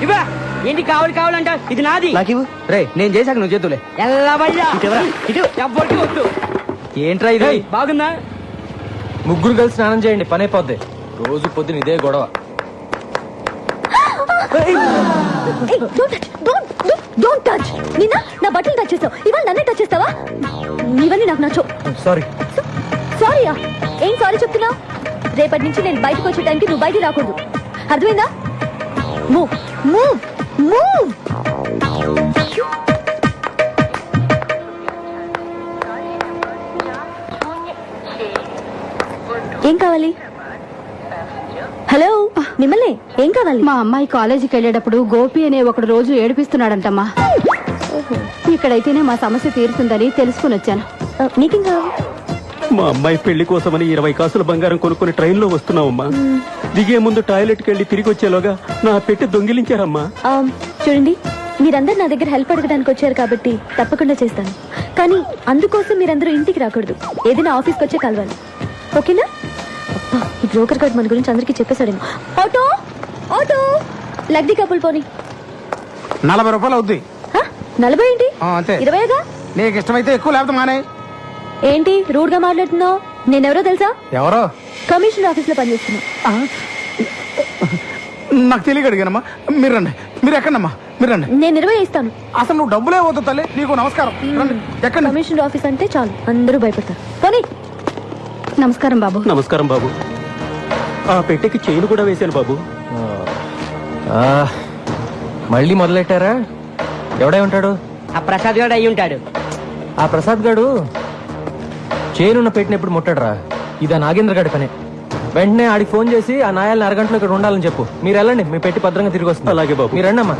ఇవా ఏంటి కావాలంట ఇది నాది. నాకు రే నేను చేశాక నువ్వు చేతులే ఎవ్వరికి వద్దు. ఏంట్రా ఇది? బాగుందా? ముగ్గురు కలిసి స్నానం చేయండి, పని అయిపోద్ది. రోజు పొద్దున ఇదే గొడవ. నా బట్టలు టచ్ చేస్తావు, ఇవాళ నన్నే టచ్ చేస్తావా? ఇవన్నీ నాకు నచ్చవు. సారీ. సారీయా? ఏం సారీ చెప్తున్నావు? రేపటి నుంచి నేను బయటకు వచ్చే టైంకి నువ్వు బయటికి రాకూడదు, అర్థమైందా? Move move move. ఏం కావాలి? హలో, మిమ్మల్ని ఏం కావాలి? మా అమ్మాయి కాలేజీకి వెళ్ళేటప్పుడు గోపి అనే ఒకడు రోజు ఏడిపిస్తున్నాడంటమ్మా. ఇక్కడైతేనే మా సమస్య తీరుతుందని తెలుసుకుని వచ్చాను. నీకేం కావాలి? మా అమ్మాయి పెళ్లి కోసమని 20 కాసుల బంగారం కొనుక్కుని ట్రైన్ లో వస్తున్నావమ్మా. దిగే ముందు టాయిలెట్ కి వెళ్ళి తిరిగి వచ్చేలోగా నా పెట్టి దొంగిలించారమ్మా. చూడండి, మీరందరూ నా దగ్గర హెల్ప్ అడగడానికి వచ్చారు కాబట్టి తప్పకుండా చేస్తాను. కానీ అందుకోసం మీరందరూ ఇంటికి రాకూడదు, ఏదైనా ఆఫీస్కి వచ్చే కలవాలి, ఓకేనా? ఈ బ్రోకర్ గార్డ్ మన గురించి అందరికీ చెప్పేశాడేమో. ఆటో ఆటో లగ్ది కప్పులు పోనీ. 40 రూపాయలు అవుద్ది. 40 ఏంటి? అంతే. 20గా? నీకు ఇష్టమైతే ఎక్కువ, లేకపోతే మానే. ఏంటి రూడ్ గా మాట్లాడుతున్నావు? నేనెవరో తెలుసా? ఎవరో? కమిషనర్ ఆఫీస్ లో పనిచేస్తున్నా. నాకు తెలియక అడిగానమ్మా. మీరు రండి. మీరు ఎక్కడమ్మా? మీరు రండి. నేను 20 ఇస్తాను. అసలు నువ్వు డబ్బులే పోతావు తల్లి. నీకు నమస్కారం. ఎక్కడ? కమిషనర్ ఆఫీస్ అంటే చాలు అందరూ భయపడతారు. పోనీ. నమస్కారం బాబు. నమస్కారం బాబు. ఆ పెట్టెకి చైన్ కూడా వేశాను బాబు. మళ్ళీ మొదలెట్టారా? ఎవడై ఉంటాడు? ఆ ప్రసాద్ గారు అయి ఉంటాడు. ఆ ప్రసాద్ గాడు చేనున్న పెట్టిన ఎప్పుడు ముట్టాడరా? ఇదా నాగేంద్ర గాడి పనే. వెంటనే ఆడికి ఫోన్ చేసి ఆ నాయాలని అరగంటలో ఇక్కడ ఉండాలని చెప్పు. మీరు వెళ్ళండి, మీ పెట్టి భద్రంగా తిరిగి వస్తుంది. అలాగే బాబు. మీరు రండి అమ్మా.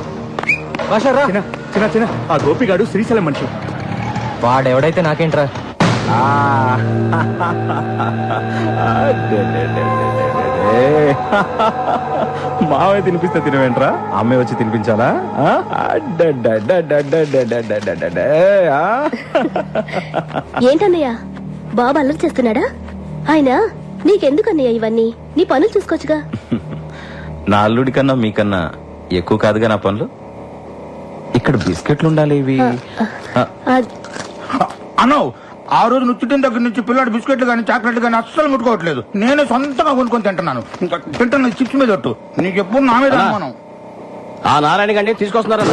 భాషరా చిన్న ఆ గోపిగాడు శ్రీశైలం మనిషి. వాడెవడైతే నాకేంట్రా? మావే తినిపిస్తే తినవేంట్రా? అమ్మాయి వచ్చి తినిపించాలా? ఏంటన్నయ్య బాబు అల్లరి చేస్తున్నాడా? ఆయన నీకెందుకన్నయ్య ఇవన్నీ? నీ పనులు చూసుకోవచ్చుగా. నా అల్లుడి కన్నా మీకన్నా ఎక్కువ కాదుగా నా పనులు. ఇక్కడ బిస్కెట్లు ఉండాలి. ఇవి అన్నో, ఆ రోజు నువ్వు చుట్టిన దగ్గర నుంచి పిల్లాడు బిస్కెట్లు కానీ చాక్లెట్లు కానీ అస్సలు ముట్టుకోవట్లేదు. నేనే సొంతంగా కొనుక్కొని తింటున్నాను. ఇంకా తింటున్నా చిప్స్ మీద ఒట్టు. నీకు ఎప్పుడు నా మీద అనుమానం. ఆ నారాయణ గంటే తీసుకొస్తున్నారా?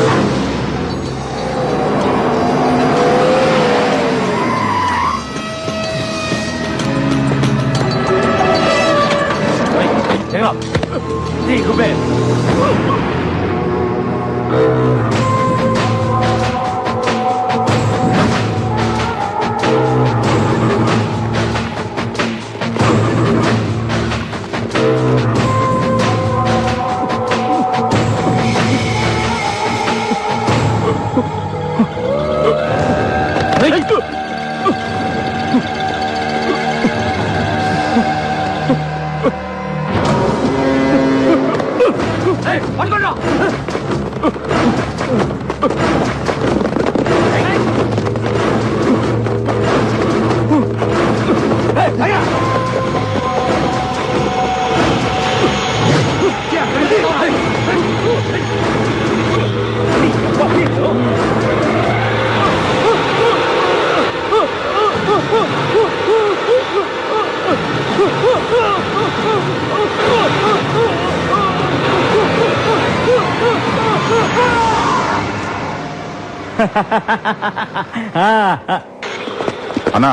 అన్నా,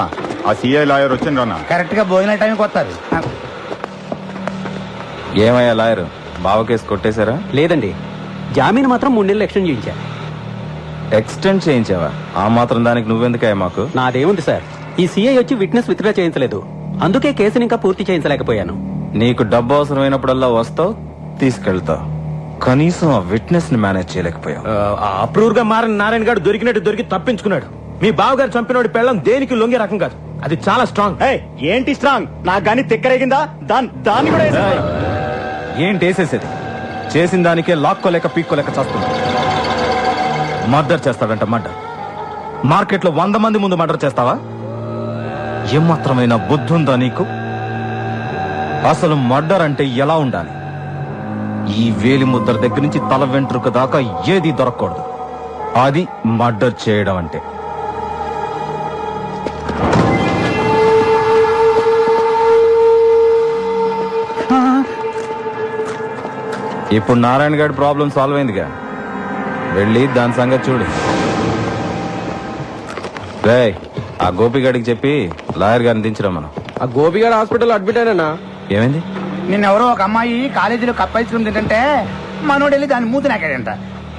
ఆ సిఐ లాయర్ వచ్చిండ్రన్నా. కరెక్ట్ గా భోజనం టైంకి వస్తారు. ఏమయ్యా లాయర్, బావ కేసు కొట్టేశారా? లేదండి, జామీన్ మాత్రం 3 నెలలు ఎక్స్టెండ్ చేయించా. ఎక్స్టెండ్ చేయించావా? ఆ మాత్రం దానికి నువ్వెందుకయ్యా మాకు? నాదేముంది సార్, ఈ సిఐ వచ్చి విట్నెస్ విత్డ్రా చేయించలేదు, అందుకే కేసుని ఇంకా పూర్తి చేయించలేకపోయాను. నీకు డబ్బు అవసరమైనప్పుడల్లా వస్తావు, తీసుకెళ్తావు, కనీసం ఆ విట్నెస్ ని మేనేజ్ చేయలేకపోయావు. అప్రూవ్ గా మారిన నారాయణ గారు దొరికినట్టు దొరికి తప్పించుకున్నాడు. మీ బావగారు చంపినోడి పెళ్ళం దేనికి లొంగే రకం కాదు, అది చాలా స్ట్రాంగ్. ఏంటి స్ట్రాంగ్? నాకు గానీ తిక్కరేగిందా? దాన్ని కూడా ఏంటి వేసేసేది? చేసిన దానికే లాక్కోలేక పీక్కోలేక చేస్తున్నా. మర్డర్ చేస్తాడంట, మర్డర్. మార్కెట్ లో 100 మంది ముందు మర్డర్ చేస్తావా? ఏమాత్రమైన బుద్ధుందా నీకు? అసలు మర్డర్ అంటే ఎలా ఉండాలి? ఈ వేలి ముద్ర దగ్గర నుంచి తల వెంట్రుక దాకా ఏది దొరకకూడదు. అది మర్డర్ చేయడం అంటే. ఇప్పుడు నారాయణ గారి ప్రాబ్లం సాల్వ్ అయిందిగా, వెళ్ళి దాని సంగతి చూడు. రేయ్, ఆ గోపిగాడికి చెప్పి లాయర్ గారిని దించరా. మనం ఆ గోపిగాడు హాస్పిటల్ అడ్మిట్ అయినా. ఏమైంది? నిన్నెవరో ఒక అమ్మాయి కాలేజీలో కప్ ఐస్ క్రీమ్ తింటే మనోడు వెళ్ళి దాన్ని మూతి నాకాడంట.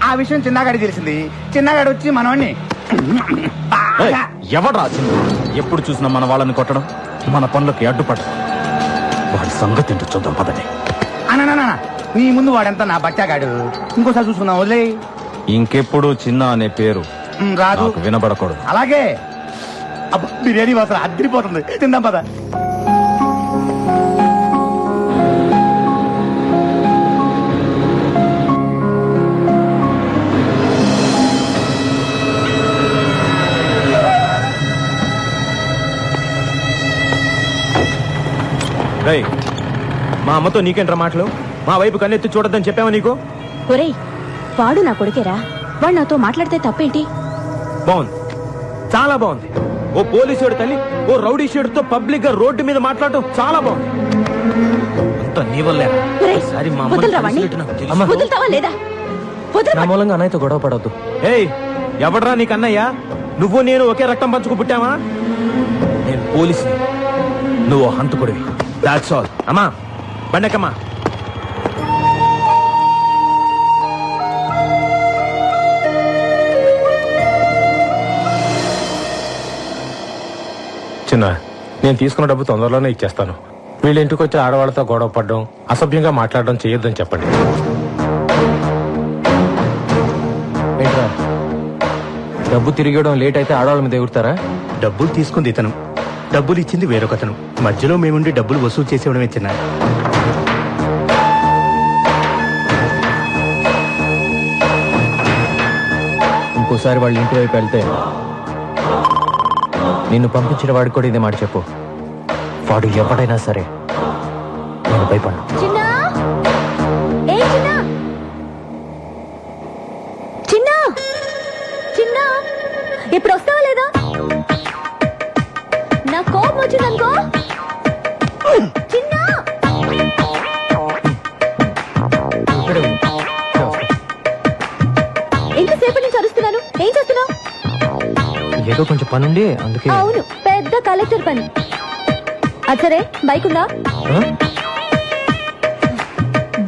ఆ విషయం చిన్నగాడికి తెలిసింది. చిన్నగాడు వచ్చి మనోడిని ఎవడ్రా చిన్న? ఎప్పుడు చూసినా మన వాళ్ళని కొట్టడం, మన పనులకి అడ్డుపడడం. వాడి సంగతి ఏంటో చూద్దాం పదండి. అన్న నీ ముందు వాడంతా నా బచ్చాగాడు. ఇంకోసారి చూసుకుందాం, వదిలే. ఇంకెప్పుడు చిన్న అనే పేరు రాదు, నాకు వినబడకూడదు. అలాగే. అబ్బా, బిర్యానీ వాసన అద్దరిపోతుంది. తిందాం పద. రేయ్, మా అమ్మతో నీకేంట్రా మాటలు? మా వైపు కన్నెత్తి చూడొద్దని చెప్పావా నీకు? ఒరేయ్, వాడు నా కొడుకేరా. వాడు నాతో మాట్లాడితే తప్పేంటి? బాగుంది, చాలా బాగుంది. ఓ పోలీసుడు తల్లి ఓ రౌడీ షేడుతో పబ్లిక్ గా రోడ్డు మీద మాట్లాడటం చాలా బాగుంది. అంతా నీ వల్లే. ఒరేయ్, ఈసారి మా అమ్మని వదలరా వాణ్ణి? కలిసినట్టు నాకు తెలుసు. అమ్మ. వదులుతావా లేదా? వదలరా. నా మూలంగా అన్నయ్యతో గొడవ పడవద్దు. ఏయ్, ఎవడ్రా నీకు అన్నయ్య? నువ్వు నేను ఒకే రక్తం పంచుకు పుట్టావా? నేను పోలీసుని, నువ్వు హంతకుడివి. That's all. అమ్మా, బండకమ్మా. చిన్న, నేను తీసుకున్న డబ్బు తొందరలోనే ఇచ్చేస్తాను. వీళ్ళ ఇంటికి వచ్చి ఆడవాళ్ళతో గొడవ పడడం, అసభ్యంగా మాట్లాడడం చేయొద్దని చెప్పండి. ఏంట్రా, డబ్బు తిరిగడం లేట్ అయితే ఆడవాళ్ళ మీద ఎగురుతారా? డబ్బులు తీసుకుంది ఇతను, డబ్బులు ఇచ్చింది వేరొకతను. మధ్యలో మేముండి డబ్బులు వసూలు చేసేవడమే చిన్న. ఇంకోసారి వాళ్ళ ఇంటి వైపు వెళ్తే నిన్ను పంపించిన వాడికి కూడా ఇదే మాట చెప్పు. వాడు ఎవడైనా సరే నేను భయపడ్డా. చిన్నా, ఏ చిన్నా, చిన్నా, చిన్నా, ఇప్పుడు వస్తావా లేదా? నా కోపం వచ్చిందనుకో. చిన్నా, ఇక్కడే ఉండు. వస్తా. ఎంతసేపటి నుంచి అరుస్తున్నాను? ఏం చేస్తున్నావు? ఏదో కొంచెం పనుండి అందుకే. అవును, పెద్ద కలెక్టర్ పని. అది సరే, బైక్ ఉందా? ఆ?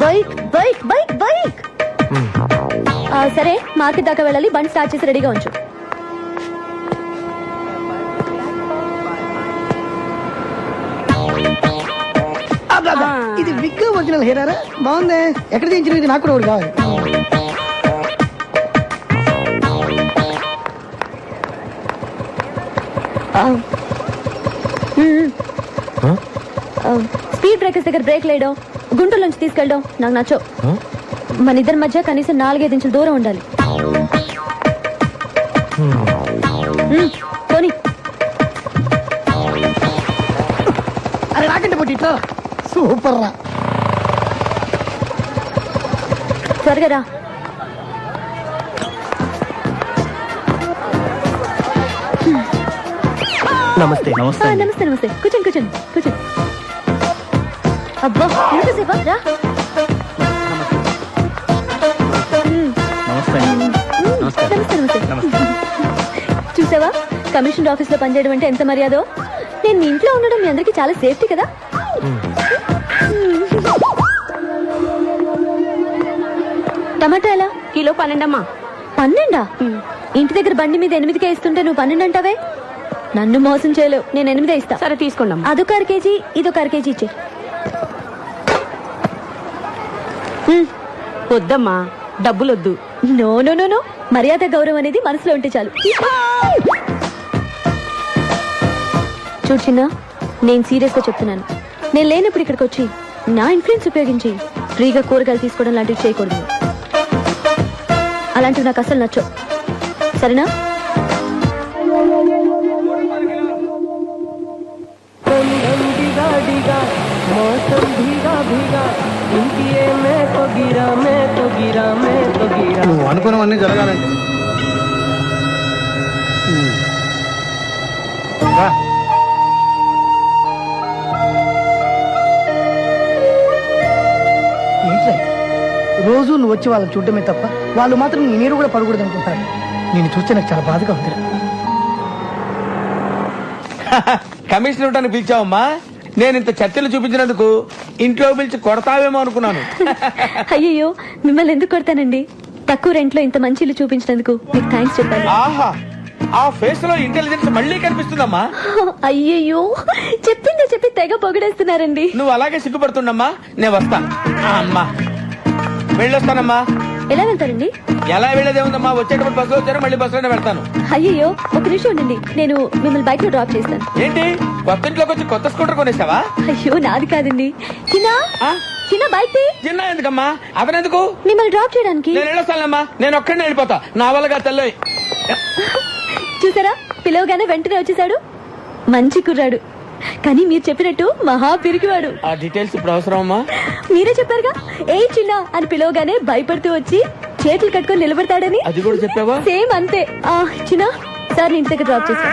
Bike bike bike bike. సరే, మార్కెట్ దాకా వెళ్ళాలి. బండి స్టార్ట్ చేసి రెడీగా ఉంచు. ఇది విగ్ ఒరిజినల్ హెయిర్ బాగుంది. ఎక్కడ తీయించిన? ఇది నాకు కూడా ఒకటి కావాలి. స్పీడ్ బ్రేకర్స్ దగ్గర బ్రేక్ లేయడం, గుంటల నుంచి తీసుకెళ్ళడం నాకు నచ్చో. మన ఇద్దరి మధ్య కనీసం 4-5 ఇంచుల దూరం ఉండాలి. పోనీ. అరే రాకండి పోటీ, ఇట్లా సూపర్ రా. త్వరగా రా. నమస్తే. నమస్తే నమస్తే. కూర్చోండి కూర్చోండి కూర్చోండి. అబ్బా, ఎంతసేపా? రా. నమస్తే నమస్తే. చూసావా, కమిషనర్ ఆఫీస్ లో పనిచేయడం అంటే ఎంత మర్యాదో. నేను మీ ఇంట్లో ఉండడం మీ అందరికి చాలా సేఫ్టీ కదా. టమాటా ఎలా? కిలో 12 12? ఇంటి దగ్గర బండి మీద 8కే ఇస్తుంటే నువ్వు 12 అంటావే. నన్ను మోసం చేయలేవు. నేను 8 ఇస్తా. సరే తీసుకోండి. అదొక 1/2 కేజీ, ఇదొక 1/2 కేజీ ఇచ్చే. వద్దమ్మా, డబ్బులొద్దు. నో నో నో నో, మర్యాద గౌరవం అనేది మనసులో ఉంటే చాలు. చూడు చిన్న, నేను సీరియస్ గా చెప్తున్నాను. నేను లేనప్పుడు ఇక్కడికి వచ్చి నా ఇన్ఫ్లుయెన్స్ ఉపయోగించి ఫ్రీగా కూరగాయలు తీసుకోవడం లాంటివి చేయకూడదు. అలాంటివి నాకు అసలు నచ్చవు. సరేనా? मौसम भीगा भीगा, इंटिए में तो गिरा నువ్వు అనుకున్నవన్నీ జరగాలండి. రా. ఏంట్రా ఇది? రోజు నువ్వు వచ్చి వాళ్ళని చూడటమే తప్ప వాళ్ళు మాత్రం నీ నీరు కూడా పడకూడదు అనుకుంటారు. నేను చూస్తే నాకు చాలా బాధగా ఉంది. కమిషన్ ఇవ్వడానికి పిలిచావమ్మా? నేను ఇంత చర్చలు చూపించినందుకు ఇంట్లో పిలిచి కొడతావేమో అనుకున్నాను. అయ్యో మిమ్మల్ని ఎందుకు కొడతానండి? తక్కువ రెంట్లో ఇంత మంచి ఇల్లు చూపించినందుకు మీకు థ్యాంక్స్ చెప్పాలి. ఆహా, ఆ ఫేస్ లో ఇంటెలిజెన్స్ మళ్ళీ కనిపిస్తుందమ్మా. అయ్యయ్యో చెప్పిందే చెప్పి తెగ పొగిడేస్తున్నారండి. నువ్వు అలాగే సిగ్గుపడుతుండమ్మా. నేను వస్తా. అమ్మా వెళ్ళొస్తానమ్మా. ఎలా వెళ్తారండి? ఎలా వెళ్ళేదే ఉందమ్మా, వచ్చేటప్పుడు బస్సులో వచ్చాను, మళ్ళీ బస్సులోనే వెళ్తాను. అయ్యయ్యో ఒక నిమిషం ఉండండి, నేను మిమ్మల్ని బైక్ లో డ్రాప్ చేస్తాను. ఏంటి కొత్త ఇంట్లోకి వచ్చి కొత్త స్కూటర్ కొనేసావా? అయ్యో నాది కాదండి. చిన్న చిన్న బైక్ తీ. చిన్న ఎందుకమ్మా? అతనెందుకు? మిమ్మల్ని డ్రాప్ చేయడానికి. నేను వెళ్ళొస్తానమ్మా. నేను ఒక్కడినే వెళ్ళిపోతా. నా వల్లగా తెల్లవి. చూసారా, పిలవగానే వెంటనే వచ్చేసాడు. మంచి కుర్రాడు, కానీ మీరు చెప్పినట్టు మహా పిరికివాడు. ఆ డీటెయిల్స్ ఇప్పుడు అవసరం అమ్మా? మీరే చెప్పారుగా, ఏ చిన్న అని పిలవగానే భయపడుతూ వచ్చి చేతులు కట్టుకొని నిలబడతాడని. అది కూడా చెప్పావా? సేమ్ అంతే. చిన్న సార్ ఇంటి దగ్గర డ్రాప్ చేస్తా.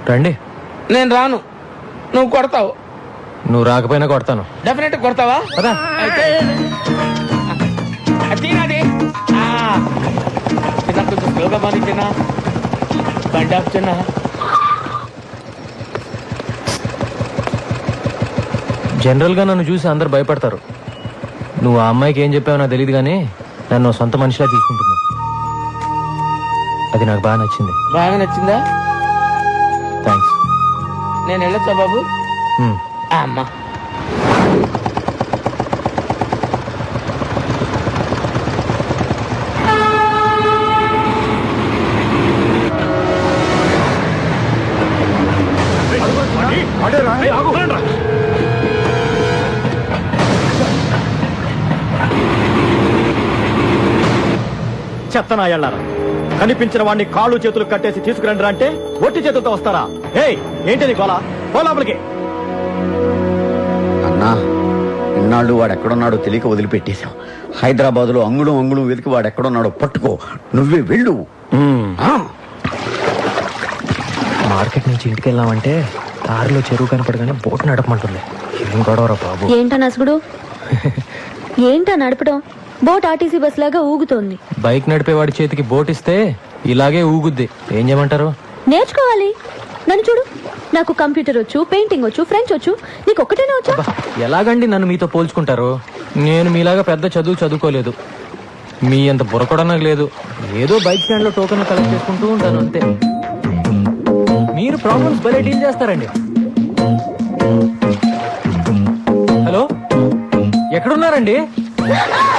రండి. నేను రాను. నువ్వు కొడతావు. నువ్వు రాకపోయినా కొడతాను. డెఫినెట్ కొడతావా? కదా అయితే తినది చిన్న కొంచెం స్లోగా మారి చిన్న బండి ఆఫ్ చిన్న. జనరల్ గా నన్ను చూసి అందరు భయపడతారు. నువ్వు ఆ అమ్మాయికి ఏం చెప్పావో నాకు తెలియదు, కానీ నన్ను సొంత మనిషిలా తీసుకుంటున్నావు. అది నాకు బాగా నచ్చింది. బాగా నచ్చిందా? థ్యాంక్స్. నేను వెళ్ళొచ్చా బాబు? అమ్మా చెత్తనా ఎళ్ళారా? కనిపించిన వాడిని కాళ్ళు చేతులు కట్టేసి తీసుకురండి అంటే ఒట్టి చేతులతో వస్తారా? ఏయ్ ఏంటిది గోలా? లోపలికి. అన్నా, ఇన్నాళ్ళు వాడెక్కడున్నాడో తెలియక వదిలిపెట్టేశాం. హైదరాబాద్ లో అంగుళం అంగుళం వెతికి వాడెక్కడున్నాడో పట్టుకో. నువ్వే వెళ్ళు. మార్కెట్ నుంచి ఇంటికి వెళ్ళామంటే దారిలో చెరువు కనపడగానే బోట్ నడపమంటుంది. ఏం గొడవరా బాబు? ఏంటా నసుగుడు? ఏంటా నడపడం? బోట్ ఆర్టీసీ బస్ లాగా ఊగుతోంది. బైక్ నడిపేవాడి చేతికి బోట్ ఇస్తే ఇలాగే ఊగుద్ది. ఏం చేయమంటారు? నేర్చుకోవాలి. నన్ను చూడు, నాకు కంప్యూటర్ వచ్చు, పెయింటింగ్ వచ్చు, ఫ్రెంచ్ వచ్చు. నీకు ఒక్కటేనా వచ్చా? ఎలాగండి నన్ను మీతో పోల్చుకుంటారు? నేను మీలాగా పెద్ద చదువుకోలేదు. మీ అంత బుర్ర కూడా నాకు లేదు. ఏదో బైక్ స్టాండ్ లో టోకెన్ కలెక్ట్ చేసుకుంటూ ఉంటాను అంతే. మీరు ప్రాబ్లమ్స్ భలే డీల్ చేస్తారండి. హలో, ఎక్కడున్నారండి?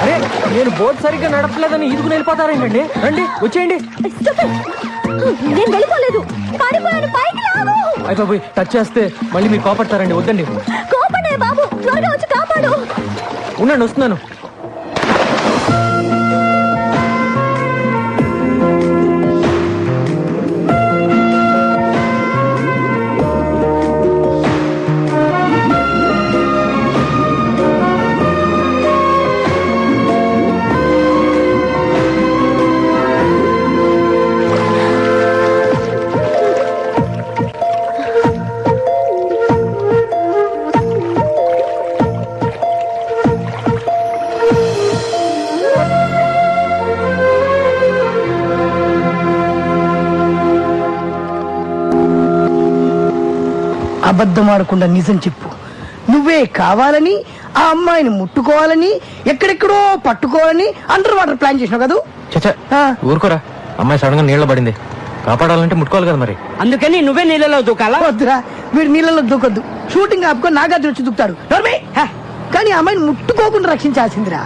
అరే, నేను బోట్ సరిగ్గా నడపలేదని ఈదుకుని వెళ్ళిపోతారేంటండి? రండి, వచ్చేయండి. నేను వెళ్ళిపోలేదు, పారిపోయాను. పైకి రావు. అయితే పోయి టచ్ చేస్తే మళ్ళీ మీరు కోపడతారండి. వద్దండి. కోపడే బాబు, త్వరగా వచ్చి కాపాడు. ఉండండి, వస్తున్నాను. అబద్ధం ఆడకుండా నిజం చెప్పు. నువ్వే కావాలని ఆ అమ్మాయిని ముట్టుకోవాలని, ఎక్కడెక్కడో పట్టుకోవాలని అండర్ వాటర్ ప్లాన్ చేసినావు కదా? చచ్చా, ఊరుకోరా. అమ్మాయి సడన్ గా నీళ్ళ పడింది. కాపాడాలంటే ముట్టుకోవాలి కదా మరి. అందుకని నువ్వే నీళ్ళలో దూకాలా? వద్దురా, వీడు నీళ్ళలో దూకొద్దు. షూటింగ్ ఆపుకొని నాగార్జున వచ్చి దూకుతాడు. కానీ ఆ అమ్మాయిని ముట్టుకోకుండా రక్షించాల్సిందిరా.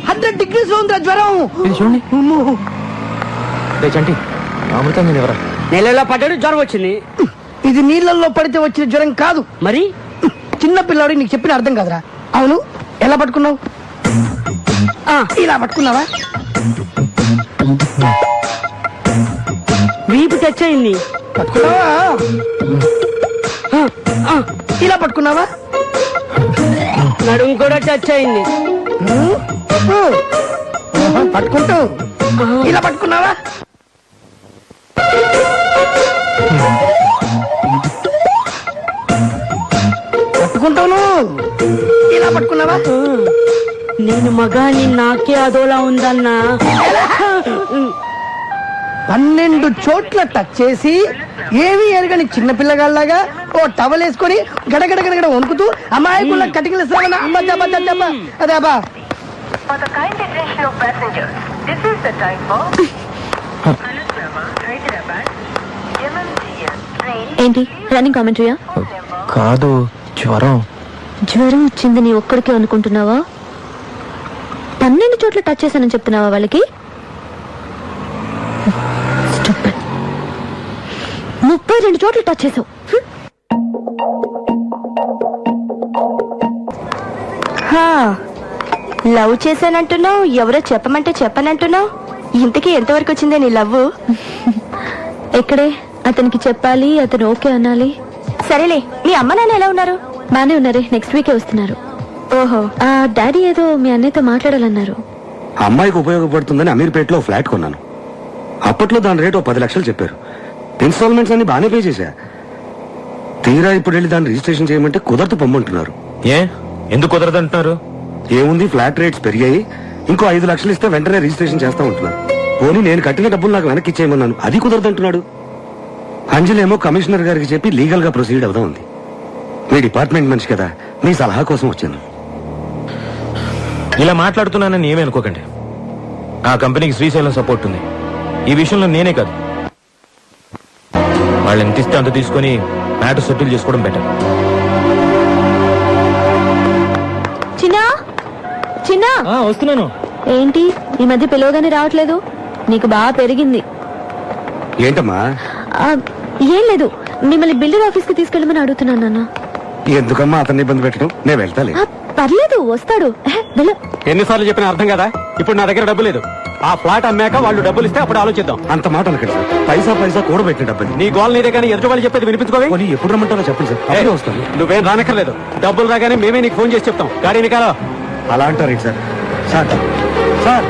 100 degrees లో ఉందిరా జ్వరం. చూడండి. చంటి, అమృతం నేను ఎవరా? నీళ్ళలో పడ్డాడు, జ్వరం వచ్చింది. ఇది నీళ్ళల్లో పడితే వచ్చిన జ్వరం కాదు. మరి చిన్న పిల్లాడు నీకు చెప్పిన అర్థం కాదురా. అవును, ఎలా పట్టుకున్నావు? ఇలా పట్టుకున్నావా? వీపు టచ్ అయింది. పట్టుకున్నావా? ఇలా పట్టుకున్నావా? నడుము కూడా టచ్ అయింది. పట్టుకుంటూ ఇలా పట్టుకున్నావా? పట్టుకుంటాను. ఇలా పట్టుకున్నావా? నేను మగాని నాకే అదోలా ఉందన్నా. 12 చోట్ల టచ్ చేసి ఏవి ఎరగని చిన్న పిల్లగాళ్ళగా ఓ టవల్ వేసుకొని గడగడ గడగడ వణుకుతూ అమాయకుల కటికలు అదే అబ్బా. ఏంటి రన్నింగ్ కామెంటరీయా? కాదు, జ్వరం. జ్వరం వచ్చింది నీ ఒక్కడికే అనుకుంటున్నావా? 12 చోట్ల టచ్ చేశానని చెప్తున్నావా వాళ్ళకి? 32 చోట్ల టచ్ చేసావు. లవ్ చేశానంటున్నావు, ఎవరో చెప్పమంటే చెప్పనంటున్నావు. ఇంతకీ ఎంతవరకు వచ్చిందే నీ లవ్? ఎక్కడే అతనికి చెప్పాలి, అతను ఓకే అనాలి. సరేలే, మీ అమ్మ నాన్న ఎలా ఉన్నారు? బానే ఉన్నారే, నెక్స్ట్ వీకే వస్తున్నారు. ఓహో, డాడీ ఏదో మీ అన్నయ్యతో మాట్లాడాలన్నారు. అమ్మాయికి ఉపయోగపడుతుందని అమీర్పేటలో ఫ్లాట్ కొన్నాను. అప్పట్లో దాని రేటు 10 లక్షలు చెప్పారు. ఇన్స్టాల్మెంట్స్ అన్ని బాగానే పే చేశా. తీరా ఇప్పుడు వెళ్ళి దాన్ని రిజిస్ట్రేషన్ చేయమంటే కుదరదు పొమ్మంటున్నారు. ఎందుకు కుదరదంటున్నారు? ఏముంది, ఫ్లాట్ రేట్స్ పెరిగాయి, ఇంకో 5 లక్షలు ఇస్తే వెంటనే రిజిస్ట్రేషన్ చేస్తా ఉంటున్నారు. పోనీ నేను కట్టిన డబ్బులు నాకు వెనక్కి ఇచ్చేయమన్నాను, అది కుదరదంటున్నాడు. అంజలేమో కమిషనర్ గారికి చెప్పి లీగల్ గా ప్రొసీడ్ అవుదా ఉంది. మీ డిపార్ట్మెంట్ మనిషి కదా, మీ సలహా కోసం వచ్చాను. ఇలా మాట్లాడుతున్నానని ఏమీ అనుకోకండి. ఆ కంపెనీకి శ్రీశైలం సపోర్ట్ ఉంది. ఈ విషయంలో నేనే కాదు, వాళ్ళు ఎంత ఇస్తే అంత తీసుకుని మ్యాటర్ సెటిల్ చేసుకోవడం బెటర్. చిన్నా చిన్నా, వస్తున్నాను. ఏంటి ఈ మధ్య పిలవగానే రావట్లేదు? నీకు బాగా పెరిగింది. ఏంటమ్మా? ఏం లేదు, మిమ్మల్ని బిల్డర్ ఆఫీస్ కి తీసుకెళ్ళమని అడుగుతున్నాను నాన్న. ఎందుకమ్మా అతన్ని ఇబ్బంది పెట్టడం? నేను వెళ్తాలే. పర్లేదు, వస్తాడు. ఎన్నిసార్లు చెప్పినా అర్థం కదా. ఇప్పుడు నా దగ్గర డబ్బు లేదు. ఆ ఫ్లాట్ అమ్మాక వాళ్ళు డబ్బులు ఇస్తే అప్పుడు ఆలోచిద్దాం. అంత మాట అనకండి సార్, పైసా పైసా కూడబెట్టిన డబ్బులు. నీ గోల్ నీదే కానీ ఎదుటి వాళ్ళు చెప్పేది వినిపించుకోవే. ఎప్పుడు రమ్మంటారో చెప్పండి సార్, అప్పుడే వస్తాను. నువ్వేం రానక్కర్లేదు, డబ్బులు రాగానే మేమే నీకు ఫోన్ చేసి చెప్తాం. గాడీని కాలో అలా అంటారు సార్. Sir sir